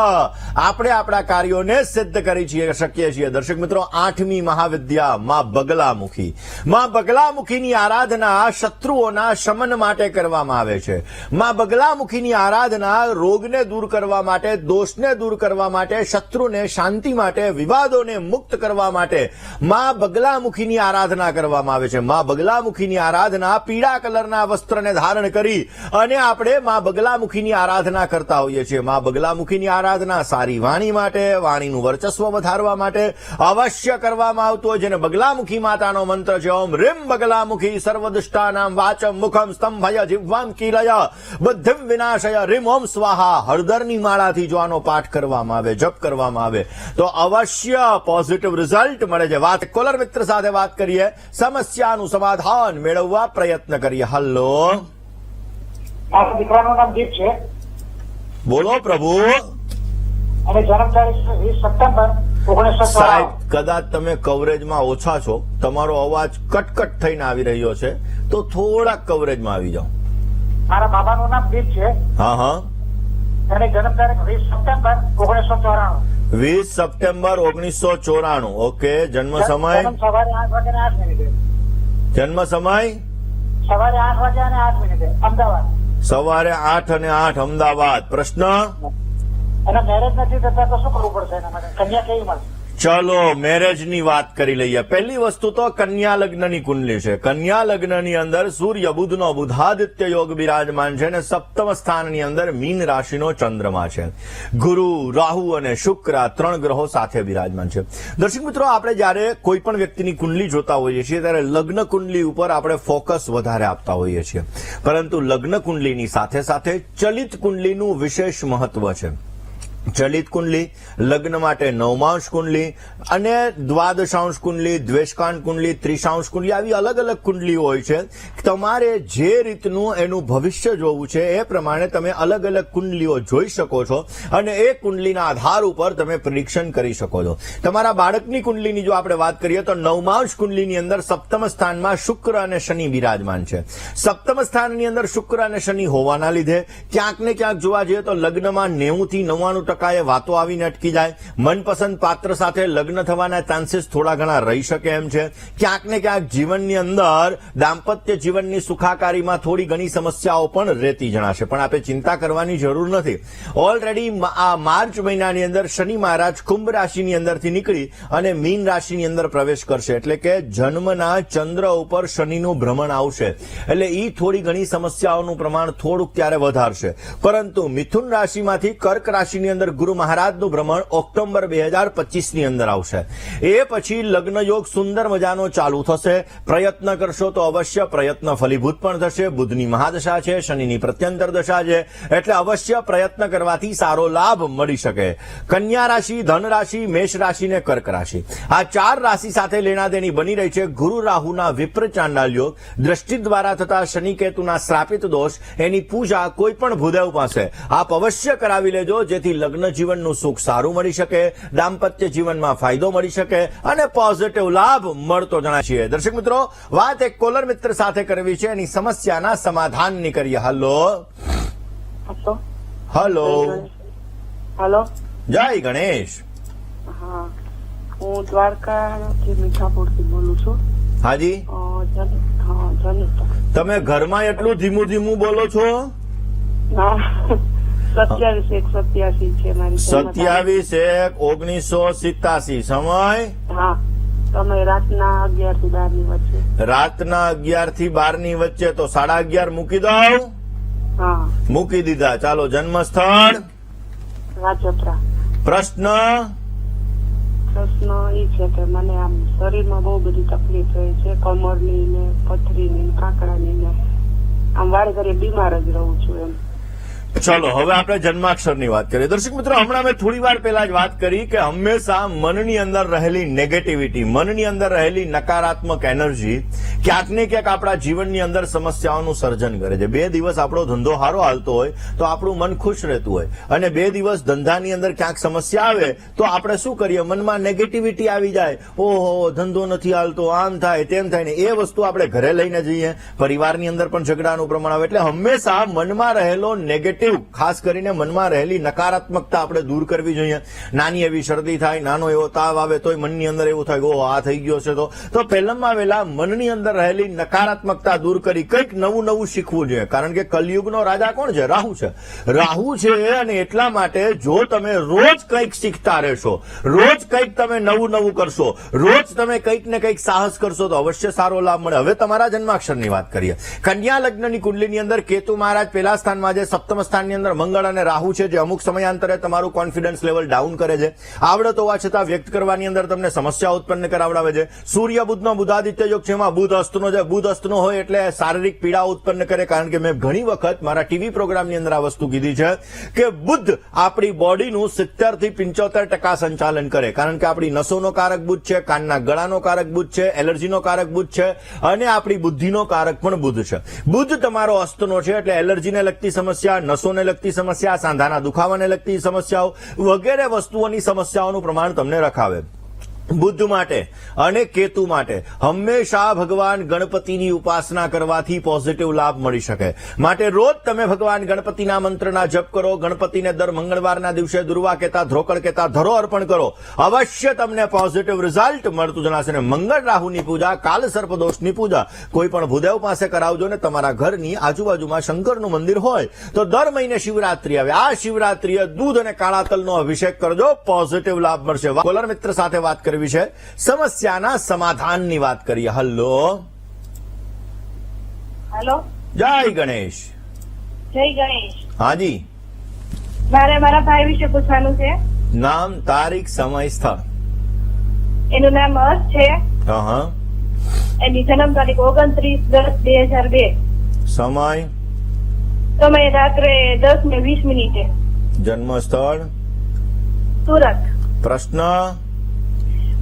આપણે આપણા કાર્યોને સિદ્ધ કરી શકીએ છીએ. દર્શક મિત્રો, 8મી મહાવિદ્યા માં બગલામુખી. માં બગલામુખીની આરાધના શત્રુઓના શમન માટે કરવામાં આવે છે. માં બગલામુખીની આરાધના રોગને દૂર કરવા માટે, દોષને દૂર કરવા માટે, શત્રુને શાંતિ માટે, વિવાદોને મુક્ત કરવા માટે માં બગલામુખીની આરાધના કરવામાં આવે છે. માં બગલામુખીની આરાધના પીળા કલરના વસ્ત્રને ધારણ કરી અને આપણે માં બગલામુખીની આરાધના કરતા હોઈએ છીએ. માં બગલામુખીની આરાધના સારી વાણી માટે, વાણીનું વર્ચસ્વ વધારવા માટે અવશ્ય કરવામાં આવતું હોય. જેને બગલામુખી માતાનો મંત્ર છે ઓમ રીમ બગલામુખી સર્વદુષ્ટાનામ વાચમ મુખમ સ્તંભય જીવવામ કીલય બુદ્ધિમ વિનાશય રીમ ઓમ સ્વાહા. હળદરની માળાથી જો આનો પાઠ કરવામાં આવે, જપ કરવામાં આવે તો અવશ્ય પોઝિટિવ રિઝલ્ટ મળે છે. વાત કોલર મિત્ર સાથે વાત કરીએ, સમસ્યાનું સમાધાન મેળવવા પ્રયત્ન કરીએ. હલો, મારા દીકરાનું નામ દીપ છે બોલો પ્રભુ. અને જન્મ તારીખ 20 સપ્ટેમ્બર 1994. સાહેબ, કદાચ તમે કવરેજમાં ઓછા છો, તમારો અવાજ કટકટ થઈને આવી રહ્યો છે, તો થોડાક કવરેજમાં આવી જાઓ. મારા બાબાનું નામ દીપ છે હા હા. અને જન્મ તારીખ 20 સપ્ટેમ્બર 1994. 20 સપ્ટેમ્બર 1994. ઓકે. જન્મ સમય? જન્મ સવારે 8 વાગે અને 8 મિનિટે. જન્મ સમય સવારે 8 વાગે અને 8 મિનિટે અમદાવાદ. સવારે 8 અને 8 અમદાવાદ. પ્રશ્ન? અને મેરેજ નથી થતા તો શું કરવું પડશે એના માટે? કન્યા કેવી મળશે? ચલો મેરેજની વાત કરી લઈએ. પહેલી વસ્તુ તો કન્યા લગ્નની કુંડલી છે. કન્યા લગ્નની અંદર સૂર્ય બુધનો બુધાદિત્ય યોગ બિરાજમાન છે, અને સપ્તમ સ્થાનની અંદર મીન રાશિનો ચંદ્રમા છે. ગુરુ, રાહુ અને શુક્ર આ 3 ગ્રહો સાથે બિરાજમાન છે. દર્શક મિત્રો, આપણે જયારે કોઈ પણ વ્યક્તિની કુંડલી જોતા હોઈએ છીએ ત્યારે લગ્ન કુંડલી ઉપર આપણે ફોકસ વધારે આપતા હોઈએ છીએ, પરંતુ લગ્ન કુંડલીની સાથે સાથે ચલિત કુંડલીનું વિશેષ મહત્વ છે. ચલિત કુંડલી, લગ્ન માટે નવમાંશ કુંડલી અને દ્વાદશાંશ કુંડલી, દ્વેષકાંડ કુંડલી, ત્રિશાંશ કુંડલી, આવી અલગ અલગ કુંડલીઓ હોય છે. તમારે જે રીતનું એનું ભવિષ્ય જોવું છે એ પ્રમાણે તમે અલગ અલગ કુંડલીઓ જોઈ શકો છો અને એ કુંડલીના આધાર ઉપર તમે પ્રિડિક્શન કરી શકો છો. તમારા બાળકની કુંડલીની જો આપણે વાત કરીએ તો નવમાંશ કુંડલીની અંદર સપ્તમ સ્થાનમાં શુક્ર અને શનિ બિરાજમાન છે. સપ્તમ સ્થાનની અંદર શુક્ર અને શનિ હોવાના લીધે ક્યાંક ને ક્યાંક જોવા જઈએ તો લગ્નમાં 90 થી 99% એ વાતો આવીને અટકી જાય. મનપસંદ પાત્ર સાથે લગ્ન થવાના ચાન્સીસ થોડા ઘણા રહી શકે એમ છે. ક્યાંક ને ક્યાંક જીવનની અંદર દાંપત્ય જીવનની સુખાકારીમાં થોડી ઘણી સમસ્યાઓ પણ રહેતી જણાશે, પણ આપણે ચિંતા કરવાની જરૂર નથી. ઓલરેડી આ માર્ચ મહિનાની અંદર શનિ મહારાજ કુંભ રાશિની અંદરથી નીકળી અને મીન રાશિની અંદર પ્રવેશ કરશે, એટલે કે જન્મના ચંદ્ર ઉપર શનિનું ભ્રમણ આવશે, એટલે એ થોડી ઘણી સમસ્યાઓનું પ્રમાણ થોડુંક ત્યારે વધારશે. પરંતુ મિથુન રાશિમાંથી કર્ક રાશિની અંદર અંદર ગુરુ મહારાજનું ભ્રમણ ઓક્ટોબર 2025 ની અંદર આવશે. એ પછી લગ્ન યોગ સુંદર મજાનો ચાલુ થશે. પ્રયત્ન કરશો તો અવશ્ય પ્રયત્ન ફલીભૂત પણ થશે. બુધની મહાદશા છે, શનિની પ્રત્યંતર દશા છે, એટલે અવશ્ય પ્રયત્ન કરવાથી સારો લાભ મળી શકે. કન્યા રાશિ, ધન રાશિ, મેષ રાશિ ને કર્ક રાશિ, આ 4 રાશિ સાથે લેણાદેણી બની રહી છે. ગુરુ રાહુના વિપ્ર ચાંડાલ યોગ, દ્રષ્ટિ દ્વારા થતા શનિ કેતુના શ્રાપિત દોષ, એની પૂજા કોઈ પણ ભૂદેવ પાસે આપ અવશ્ય કરાવી લેજો, જેથી લગ્ન જીવનનું સુખ સારું મળી શકે, દાંપત્ય જીવનમાં ફાયદો મળી શકે અને પોઝિટિવ લાભ મળતો જણાય છે. દર્શક મિત્રો, વાત એક કોલર મિત્ર સાથે કરવી છે, એની સમસ્યાના સમાધાનની કરીએ. Hello hello hello. જય ગણેશ. હા, હું દ્વારકાથી મીઠાપુરથી બોલું છું. હાજી, જનિતા. તમે ઘરમાં એટલું ધીમું ધીમું બોલો છો? 27/1/87 છે મારી જન્મ તારીખ. 27/1/1987. સમય હા, તમે રાતના 11 થી 12 ની વચ્ચે. રાતના 11 થી 12 ની વચ્ચે, તો 11:30 મૂકી દઉં? હા, મૂકી દીધા. ચાલો, જન્મ સ્થળ, રાજપરા. પ્રશ્ન. પ્રશ્ન એ છે કે મને આમ શરીરમાં બહુ બધી તકલીફ રહે છે, કમરની ને પથરીની ને કાકડાની ને, આમ વારે ઘડીએ બીમાર જ રહું છું એમ. ચલો, હવે આપણે જન્માક્ષરની વાત કરીએ. દર્શક મિત્રો, હમણાં મેં થોડી વાર પહેલા જ વાત કરી કે હંમેશા મનની અંદર રહેલી નેગેટિવિટી, મનની અંદર રહેલી નકારાત્મક એનર્જી ક્યાંક ને ક્યાંક આપણા જીવનની અંદર સમસ્યાઓનું સર્જન કરે છે. 2 દિવસ આપણો ધંધો સારો હાલતો હોય તો આપણું મન ખુશ રહેતું હોય, અને 2 દિવસ ધંધાની અંદર ક્યાંક સમસ્યા આવે તો આપણે શું કરીએ? મનમાં નેગેટિવિટી આવી જાય. ઓહો, ધંધો નથી હાલતો, આમ થાય તેમ થાય ને, એ વસ્તુ આપણે ઘરે લઈને જઈએ. પરિવારની અંદર પણ ઝઘડાનું પ્રમાણ આવે. એટલે હંમેશા મનમાં રહેલો નેગેટિવ, ખાસ કરીને મનમાં રહેલી નકારાત્મકતા આપણે દૂર કરવી જોઈએ. નાની એવી શરદી થાય, નાનો એવો તાવ આવે તોય મનની અંદર એવું થાય કે ઓહો, આ થઈ ગયો છે. તો પહેલામાં વહેલા મનની અંદર રહેલી નકારાત્મકતા દૂર કરી કંઈક નવું નવું શીખવું જોઈએ. કારણ કે કલયુગનો રાજા કોણ છે? રાહુ છે. રાહુ છે, અને એટલા માટે જો તમે રોજ કંઈક શીખતા રહેશો, રોજ કંઈક તમે નવું નવું કરશો, રોજ તમે કંઈક ને કંઈક સાહસ કરશો, તો અવશ્ય સારો લાભ મળે. હવે તમારા જન્માક્ષરની વાત કરીએ. કન્યા લગ્નની કુંડલીની અંદર કેતુ મહારાજ પહેલા સ્થાનમાં છે. સપ્તમ સ્થાનની અંદર મંગળ અને રાહુ છે, જે અમુક સમયાંતરે તમારું કોન્ફિડન્સ લેવલ ડાઉન કરે છે. આવડત હોવા છતાં વ્યક્ત કરવાની અંદર તમને સમસ્યા ઉત્પન્ન કરાવડાવે છે. સૂર્ય બુધનો બુધાદિત્ય યોગ છે, એમાં બુધ અસ્તનો છે. બુધ અસ્તનો હોય એટલે શારીરિક પીડા ઉત્પન્ન કરે. કારણ કે મેં ઘણી વખત મારા ટીવી પ્રોગ્રામની અંદર આ વસ્તુ કીધી છે કે બુધ આપણી બોડીનું 70 થી 75% સંચાલન કરે. કારણ કે આપણી નસોનો કારક બુધ છે, કાનના ગળાનો કારક બુધ છે, એલર્જીનો કારક બુધ છે, અને આપણી બુદ્ધિનો કારક પણ બુધ છે. બુધ તમારો અસ્તનો છે, એટલે એલર્જીને લગતી સમસ્યા, નસોને લગતી સમસ્યા, સાંધાના દુખાવાને લગતી સમસ્યાઓ વગેરે વસ્તુઓની સમસ્યાઓનું પ્રમાણ તમને રખાવે. બુદ્ધ માટે અને કેતુ માટે હંમેશા ભગવાન ગણપતિની ઉપાસના કરવાથી પોઝિટિવ લાભ મળી શકે. માટે રોજ તમે ભગવાન ગણપતિના મંત્રના જપ કરો. ગણપતિને દર મંગળવારના દિવસે દુર્વા કહેતા, ધ્રોકડ કહેતા ધરો અર્પણ કરો. અવશ્ય તમને પોઝિટિવ રિઝલ્ટ મળતું જણાશે. મંગળ રાહુની પૂજા, કાલ સર્પદોષની પૂજા કોઈ પણ ભૂદેવ પાસે કરાવજો. ને તમારા ઘરની આજુબાજુમાં શંકરનું મંદિર હોય તો દર મહિને શિવરાત્રી આવે, આ શિવરાત્રીએ દૂધ અને કાળા તલનો અભિષેક કરજો, પોઝિટિવ લાભ મળશે. કોલર મિત્ર સાથે વાત કરવી છે, સમસ્યાના સમાધાનની વાત કરીએ. Hello hello. જય ગણેશ. જય ગણેશ. હાજી, મારે મારા ભાઈ વિશે પૂછવાનું છે. નામ, તારીખ, સમય, સ્થળ. એનું નામ હર્ષ છે. હા. એની જન્મ તારીખ 29/10/2002. સમય સમય રાત્રે 10:20. જન્મ સ્થળ સુરત. પ્રશ્ન.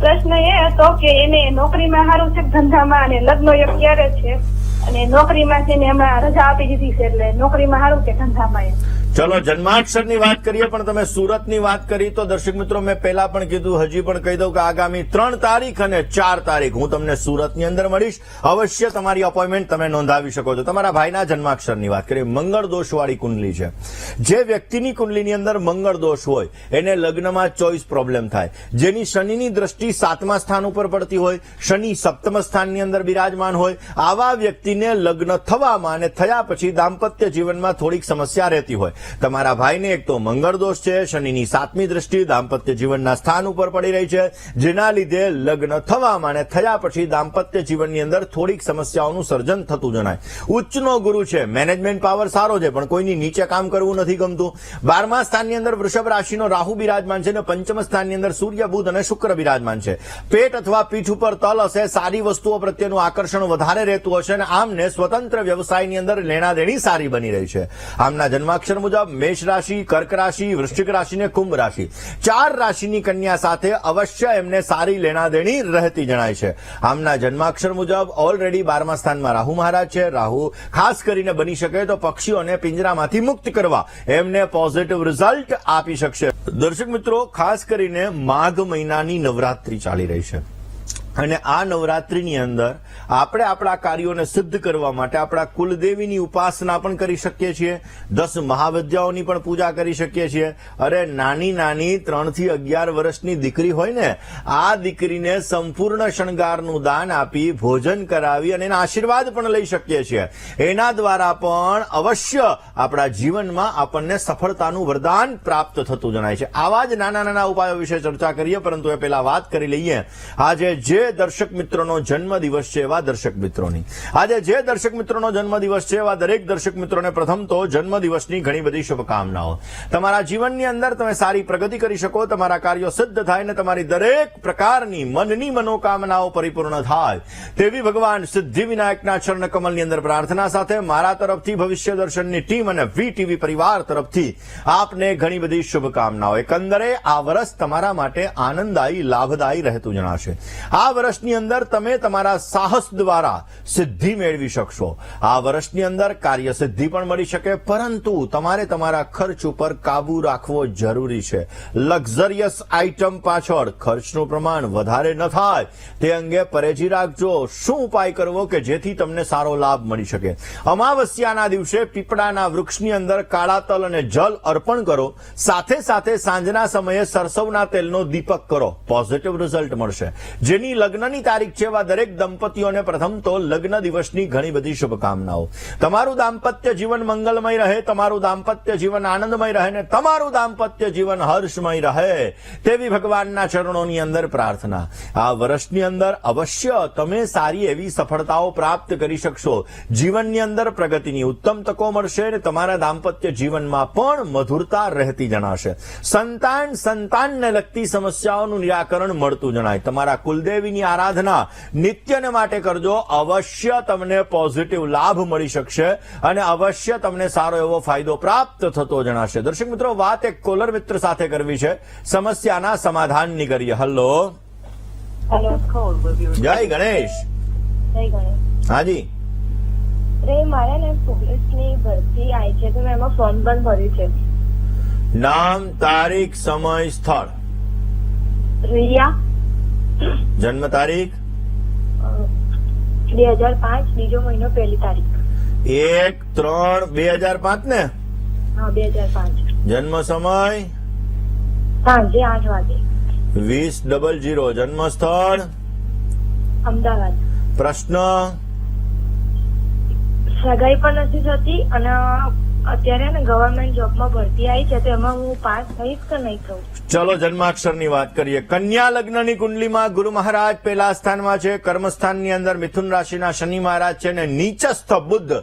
પ્રશ્ન એ હતો કે એને નોકરીમાં સારું છે, ધંધામાં, અને લગ્ન યોગ ક્યારે છે, અને નોકરીમાં છે ને હમણાં રજા આપી દીધી છે, એટલે નોકરીમાં સારું કે ધંધામાં એમ. ચલો, જન્માક્ષરની વાત કરીએ. પણ તમે સુરતની વાત કરી તો દર્શક મિત્રો, મેં પહેલા પણ કીધું, હજી પણ કહી દઉં કે આગામી 3 તારીખ અને 4 તારીખ હું તમને સુરતની અંદર મળીશ. અવશ્ય તમારી અપોઇન્ટમેન્ટ તમે નોંધાવી શકો છો. તમારા ભાઈના જન્માક્ષરની વાત કરીએ. મંગળ દોષવાળી કુંડલી છે. જે વ્યક્તિની કુંડલીની અંદર મંગળ દોષ હોય એને લગ્નમાં ચોઈસ પ્રોબ્લેમ થાય. જેની શનિની દ્રષ્ટિ 7મા સ્થાન ઉપર પડતી હોય, શનિ 7મ સ્થાનની અંદર બિરાજમાન હોય, આવા વ્યક્તિને લગ્ન થવામાં અને થયા પછી દાંપત્ય જીવનમાં થોડીક સમસ્યા રહેતી હોય. તમારા ભાઈને એક તો મંગળ દોષ છે, શનિની 7મી દ્રષ્ટિ દાંપત્ય જીવનના સ્થાન ઉપર પડી રહી છે, જેના લીધે લગ્ન થવામાં અને થયા પછી દાંપત્ય જીવનની અંદર થોડીક સમસ્યાઓનું સર્જન થતું જણાય. ઉચ્ચનો ગુરુ છે, મેનેજમેન્ટ પાવર સારો છે, પણ કોઈની નીચે કામ કરવું નથી ગમતું. 12મા સ્થાનની અંદર વૃષભ રાશિનો રાહુ બિરાજમાન છે અને 5મ સ્થાનની અંદર સૂર્ય, બુધ અને શુક્ર બિરાજમાન છે. પેટ અથવા પીઠ ઉપર તલ હશે, સારી વસ્તુઓ પ્રત્યેનું આકર્ષણ વધારે રહેતું હશે અને આમને સ્વતંત્ર વ્યવસાયની અંદર લેણાદેણી સારી બની રહી છે. આમના જન્માક્ષર મુજબ મેષ રાશિ, કર્ક રાશિ, વૃશ્ચિક રાશિ અને કુંભ રાશિ 4 રાશિની કન્યા સાથે અવશ્ય એમને સારી લેણાદેણી રહેતી જણાય છે. આમના જન્માક્ષર મુજબ ઓલરેડી 12મા સ્થાનમાં રાહુ મહારાજ છે. રાહુ ખાસ કરીને બની શકે તો પક્ષીઓને પિંજરામાંથી મુક્ત કરવા એમને પોઝિટિવ રિઝલ્ટ આપી શકશે. દર્શક મિત્રો, ખાસ કરીને માઘ મહિનાની નવરાત્રી ચાલી રહી છે અને આ નવરાત્રીની અંદર આપણે આપણા કાર્યોને સિદ્ધ કરવા માટે આપણા કુલદેવીની ઉપાસના પણ કરી શકીએ છીએ, 10 મહાવિદ્યાઓની પણ પૂજા કરી શકીએ છીએ. અરે નાની નાની 3 થી 11 વર્ષની દીકરી હોય ને, આ દીકરીને સંપૂર્ણ શણગારનું દાન આપી ભોજન કરાવી અને એના આશીર્વાદ પણ લઈ શકીએ છીએ. એના દ્વારા પણ અવશ્ય આપણા જીવનમાં આપણને સફળતાનું વરદાન પ્રાપ્ત થતું જણાય છે. આવા જ નાના નાના ઉપાયો વિશે ચર્ચા કરીએ, પરંતુ એ પહેલા વાત કરી લઈએ આજે જે દર્શક મિત્રોનો જન્મદિવસ છે એવા દર્શક મિત્રોની. આજે જે દર્શક મિત્રોનો જન્મદિવસ છે એવા દરેક દર્શક મિત્રોને પ્રથમ તો જન્મદિવસની ઘણી બધી શુભકામનાઓ. તમારા જીવનની અંદર તમે સારી પ્રગતિ કરી શકો, તમારા કાર્યો સિદ્ધ થાય અને તમારી દરેક પ્રકારની મનની મનોકામનાઓ પરિપૂર્ણ થાય તેવી ભગવાન સિદ્ધિ વિનાયકના ચરણ કમલની અંદર પ્રાર્થના સાથે મારા તરફથી ભવિષ્ય દર્શનની ટીમ અને વીટીવી પરિવાર તરફથી આપને ઘણી બધી શુભકામનાઓ. એકંદરે આ વર્ષ તમારા માટે આનંદદાયી, લાભદાયી રહેતું જણાશે. આ વર્ષની અંદર તમે તમારા સાહસ દ્વારા સિદ્ધિ મેળવી શકશો. આ વર્ષની અંદર કાર્ય સિદ્ધિ પણ મળી શકે, પરંતુ તમારે તમારા ખર્ચ ઉપર કાબુ રાખવો જરૂરી છે. લક્ઝરિયસ આઇટમ પાછળ ખર્ચનું પ્રમાણ વધારે ન થાય તે અંગે પરેજી રાખજો. શું ઉપાય કરવો કે જેથી તમને સારો લાભ મળી શકે? અમાવસ્યાના દિવસે પીપળાના વૃક્ષની અંદર કાળા તલ અને જલ અર્પણ કરો. સાથે સાથે સાંજના સમયે સરસવના તેલનો દીપક કરો. પોઝિટિવ રિઝલ્ટ મળશે. જેની લગ્નની તારીખ છે એવા દરેક દંપતીઓને પ્રથમ તો લગ્ન દિવસની ઘણી બધી શુભકામનાઓ. તમારું દાંપત્ય જીવન મંગલમય રહે, તમારું દાંપત્ય જીવન આનંદમય રહે ને તમારું દાંપત્ય જીવન હર્ષમય રહે તેવી ભગવાનના ચરણોની અંદર પ્રાર્થના. આ વર્ષની અંદર અવશ્ય તમે સારી એવી સફળતાઓ પ્રાપ્ત કરી શકશો. જીવનની અંદર પ્રગતિની ઉત્તમ તકો મળશે અને તમારા દાંપત્ય જીવનમાં પણ મધુરતા રહેતી જણાશે. સંતાનને લગતી સમસ્યાઓનું નિરાકરણ મળતું જણાય. તમારા કુલદેવીની આરાધના નિત્યને માટે કરજો. અવશ્ય તમને પોઝિટિવ લાભ મળી શકશે અને અવશ્ય તમને સારો એવો ફાયદો પ્રાપ્ત થતો જણાશે. દર્શક મિત્રો, વાત એક કોલર મિત્ર સાથે કરવી છે, સમસ્યાના સમાધાનની કરીએ. હલો, જય ગણેશ. હાજી, મારે ને પોલીસની ભરતી આવી છે તો મેં એમાં ફોર્મ પણ ભર્યું છે. નામ, તારીખ, સમય, સ્થળ, રિયા, જન્મ તારીખ 2005 બીજો મહિનો 1લી તારીખ. 1/3/2005 ને? હા, 2005. જન્મ સમય સાંજે 8 વાગે. 20:00. જન્મ સ્થળ અમદાવાદ. પ્રશ્ન? સગાઈ પણ નથી થતી અને અત્યારે ને ગવર્મેન્ટ જોબમાં ભરતી આવી છે તો એમાં હું પાસ થઈશ કે નહીં થઉં? ચલો જન્માક્ષરની વાત કરીએ. કન્યા લગ્નની કુંડલીમાં ગુરુ મહારાજ પહેલા સ્થાનમાં છે, કર્મસ્થાનની અંદર મિથુન રાશિના શનિ મહારાજ છે અને નીચસ્થ બુદ્ધ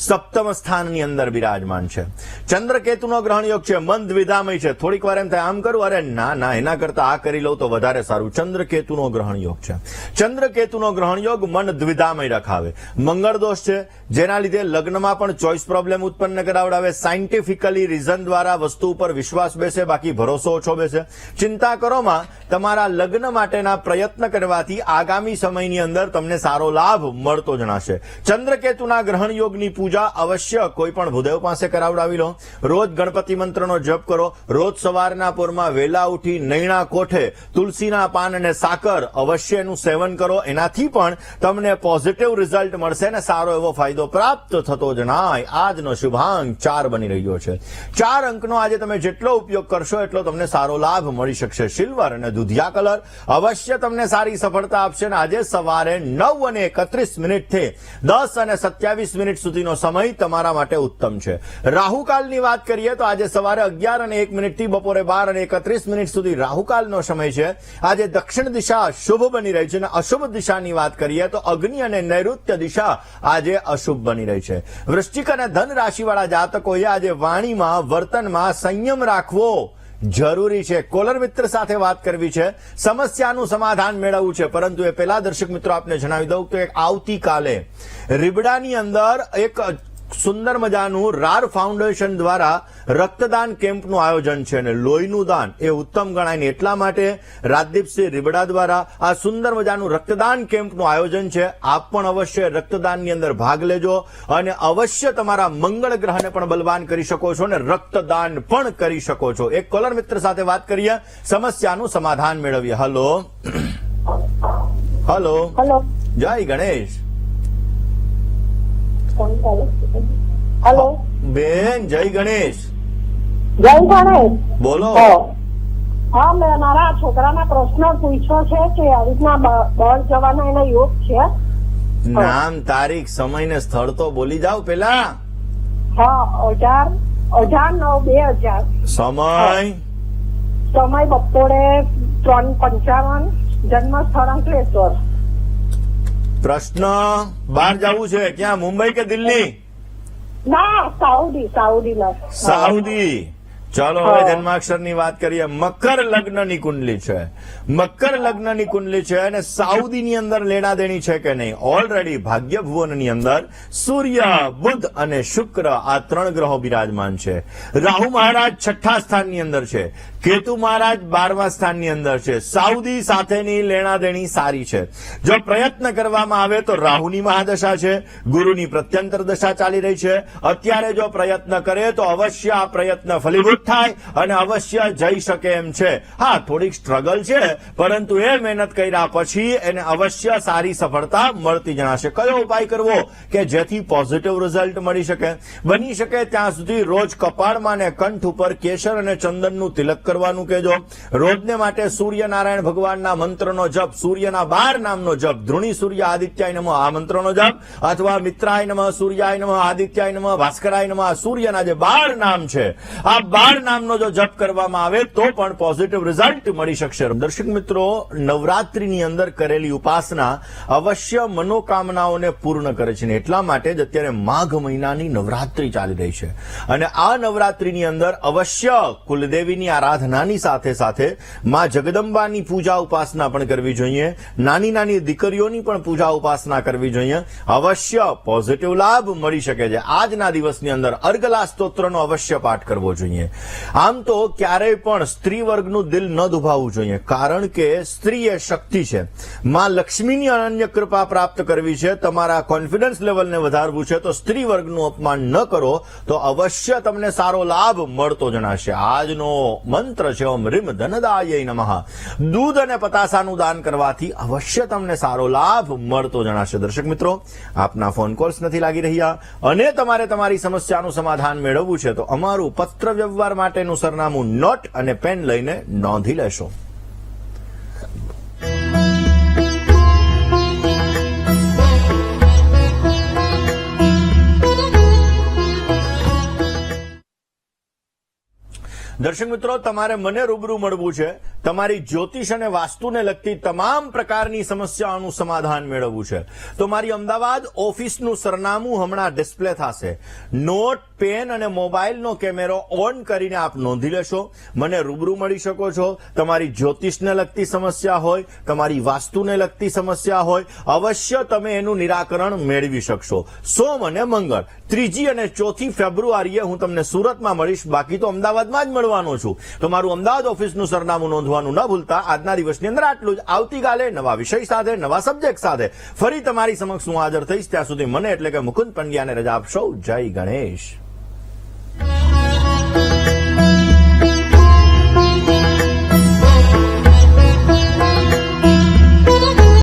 7મ સ્થાનની અંદર બિરાજમાન છે. ચંદ્રકેતુનો ગ્રહણ યોગ છે, મન દ્વિધામય છે. થોડીક વાર એમ થાય આમ કરું, અરે ના, એના કરતા આ કરી લઉં તો વધારે સારું. ચંદ્રકેતુનો ગ્રહણ યોગ છે. ચંદ્રકેતુનો ગ્રહણ યોગ મન દ્વિધામય રખાવે. મંગળ દોષ છે, જેના લીધે લગ્નમાં પણ ચોઇસ પ્રોબ્લેમ ઉત્પન્ન કરાવડાવે. સાયન્ટિફિકલી રીઝન દ્વારા વસ્તુ ઉપર વિશ્વાસ બેસે, બાકી ભરોસો ઓછો બેસે. ચિંતા કરોમાં તમારા લગ્ન માટેના પ્રયત્ન કરવાથી આગામી સમયની અંદર તમને સારો લાભ મળતો જણાશે. ચંદ્રકેતુના ગ્રહણ યોગની પૂજા અવશ્ય કોઈ પણ ભૂદેવ પાસે કરાવડાવી લો. રોજ ગણપતિ મંત્રનો જપ કરો. રોજ સવારના પોરમાં વહેલા ઉઠી નૈણા કોઠે તુલસીના પાન અને સાકર અવશ્ય એનું સેવન કરો. એનાથી પણ તમને પોઝિટિવ રિઝલ્ટ મળશે અને સારો એવો ફાયદો પ્રાપ્ત થતો જણાય. આજનો શુભાંક 4 બની રહ્યો છે. 4 અંકનો આજે તમે જેટલો ઉપયોગ કરશો એટલો તમને સારો લાભ મળી શકશે. સિલ્વર અને દુધિયા કલર અવશ્ય તમને સારી સફળતા આપશે. અને આજે સવારે 9:31 થી 10:27 સુધીનો સમય તમારા માટે ઉત્તમ છે. રાહુકાલની વાત કરીએ તો આજે સવારે 11:01 થી બપોરે 12:31 સુધી રાહુકાલનો સમય છે. આજે દક્ષિણ દિશા શુભ બની રહી છે. અને અશુભ દિશાની વાત કરીએ તો અગ્નિ અને નૈઋત્ય દિશા આજે અશુભ બની રહી છે. વૃશ્ચિક અને ધન રાશિવાળા જાતકોએ આજે વાણીમાં વર્તનમાં સંયમ રાખવો જરૂરી છે. કોલર મિત્ર સાથે વાત કરવી છે, સમસ્યાનું સમાધાન મેળવવું છે. પરંતુ એ પહેલા દર્શક મિત્રો આપને જણાવી દઉં કે આવતીકાલે રીબડાની અંદર એક સુંદર મજાનું રાર ફાઉન્ડેશન દ્વારા રક્તદાન કેમ્પનું આયોજન છે. અને લોહીનું દાન એ ઉત્તમ ગણાય ને એટલા માટે રાજદીપસિંહ રીબડા દ્વારા આ સુંદર મજાનું રક્તદાન કેમ્પનું આયોજન છે. આપ પણ અવશ્ય રક્તદાનની અંદર ભાગ લેજો અને અવશ્ય તમારા મંગળ ગ્રહને પણ બલવાન કરી શકો છો અને રક્તદાન પણ કરી શકો છો. એક કોલર મિત્ર સાથે વાત કરીએ, સમસ્યાનું સમાધાન મેળવીએ. હલો હલો હલો જય ગણેશ. હલો બેન જય ગણેશ. જય ગણેશ. બોલો. હા, મેં મારા છોકરાના પ્રશ્ન પૂછ્યો છે કે આવી રીતના બહાર જવાનો એનો યોગ છે. નામ, તારીખ, સમય ને સ્થળ તો બોલી જાઓ પેલા. હા, 18/9/2000. સમય બપોરે 3:55. જન્મ સ્થળ અંકલેશ્વર. પ્રશ્ન, બહાર જવું છે ક્યાં, મુંબઈ કે દિલ્હી? ના, સાઉદી ના. સાઉદી. ચાલો હવે જન્માક્ષરની વાત કરીએ. મકર લગ્નની કુંડલી છે. મકર લગ્નની કુંડલી છે અને સાઉદીની અંદર લેણા દેણી છે કે નહીં? ઓલરેડી ભાગ્ય ભુવનની અંદર સૂર્ય, બુધ અને શુક્ર આ 3 ગ્રહો બિરાજમાન છે. રાહુ મહારાજ 6થા સ્થાનની અંદર છે. કેતુ મહારાજ 12મા સ્થાનની અંદર છે. સાઉદી સાથેની લેણા દેણી સારી છે. જો પ્રયત્ન કરવામાં આવે તો રાહુની મહાદશા છે, ગુરુની પ્રત્યંતર દશા ચાલી રહી છે. અત્યારે જો પ્રયત્ન કરે તો અવશ્ય આ પ્રયત્ન ફલીભૂત થાય અને અવશ્ય જઈ શકે એમ છે. હા, થોડીક સ્ટ્રગલ છે, પરંતુ એ મહેનત કર્યા પછી એને અવશ્ય સારી સફળતા મળતી જણાશે. કયો ઉપાય કરવો કે જેથી પોઝિટિવ રિઝલ્ટ મળી શકે? બની શકે ત્યાં સુધી રોજ કપાળમાં અને કંઠ ઉપર કેસર અને ચંદનનું તિલક કરવાનું કહેજો. રોજને માટે સૂર્યનારાયણ ભગવાનના મંત્રનો જપ, સૂર્યના 12 નામનો જપ, ધ્રુણી સૂર્ય આદિત્યાય નમઃ આ મંત્રનો જપ, અથવા મિત્રાય નમઃ, સૂર્યાય નમઃ, આદિત્યાય નમઃ, ભાસ્કરાય નમઃ, સૂર્યના જે 12 નામ છે આ 12 નામનો જો જપ કરવામાં આવે તો પણ પોઝિટિવ રિઝલ્ટ મળી શકશે. દર્શક મિત્રો, નવરાત્રીની અંદર કરેલી ઉપાસના અવશ્ય મનોકામનાઓને પૂર્ણ કરે છે. એટલા માટે જ અત્યારે માઘ મહિનાની નવરાત્રી ચાલી રહી છે અને આ નવરાત્રીની અંદર અવશ્ય કુલદેવીની આરાધનાની સાથે સાથે માં જગદંબાની પૂજા ઉપાસના પણ કરવી જોઈએ. નાની નાની દીકરીઓની પણ પૂજા ઉપાસના કરવી જોઈએ. અવશ્ય પોઝિટિવ લાભ મળી શકે છે. આજના દિવસની અંદર અર્ગલા સ્તોત્રનો અવશ્ય પાઠ કરવો જોઈએ. આમ તો ક્યારેય પણ સ્ત્રી વર્ગનું દિલ ન દુભાવવું જોઈએ, કારણ કે સ્ત્રી એ શક્તિ છે. માં લક્ષ્મીની અનન્ય કૃપા પ્રાપ્ત કરવી છે, તમારા કોન્ફિડન્સ લેવલને વધારવું છે, તો સ્ત્રી વર્ગનું અપમાન ન કરો તો અવશ્ય તમને સારો લાભ મળતો જણાશે. આજનો મંત્ર છે ઓમ રીમ ધનદાય નમઃ. દૂધ અને પતાસાનું દાન કરવાથી અવશ્ય તમને સારો લાભ મળતો જણાશે. દર્શક મિત્રો, આપના ફોન કોલ્સ નથી લાગી રહ્યા અને તમારે તમારી સમસ્યાનું સમાધાન મેળવવું છે તો અમારું પત્ર વ્યવહાર માટેનું સરનામું નોટ અને પેન લઈને નોંધી લેશો. દર્શક મિત્રો, તમારે મને રૂબરૂ મળવું છે. તમારી જ્યોતિષ અને વાસ્તુને લગતી તમામ પ્રકારની સમસ્યાઓનું સમાધાન મેળવવું છે તો મારી અમદાવાદ ઓફિસનું સરનામું હમણાં ડિસ્પ્લે થશે. નોટ, પેન અને મોબાઈલનો કેમેરો ઓન કરીને આપ નોંધી લેશો. મને રૂબરૂ મળી શકો છો. તમારી જ્યોતિષને લગતી સમસ્યા હોય, તમારી વાસ્તુને લગતી સમસ્યા હોય, અવશ્ય તમે એનું નિરાકરણ મેળવી શકશો. સોમ અને મંગળ 3જી અને 4થી ફેબ્રુઆરીએ હું તમને સુરતમાં મળીશ. બાકી તો અમદાવાદમાં જ મળવાનો છું. તો મારું અમદાવાદ ઓફિસનું સરનામું નોંધવાનું ન ભૂલતા. આજના દિવસની અંદર આટલું જ. આવતીકાલે નવા વિષય સાથે, નવા સબ્જેક્ટ સાથે ફરી તમારી સમક્ષ હું હાજર થઈશ. ત્યાં સુધી મને એટલે કે મુકુંદ પંડ્યાને રજા આપશો. જય ગણેશ.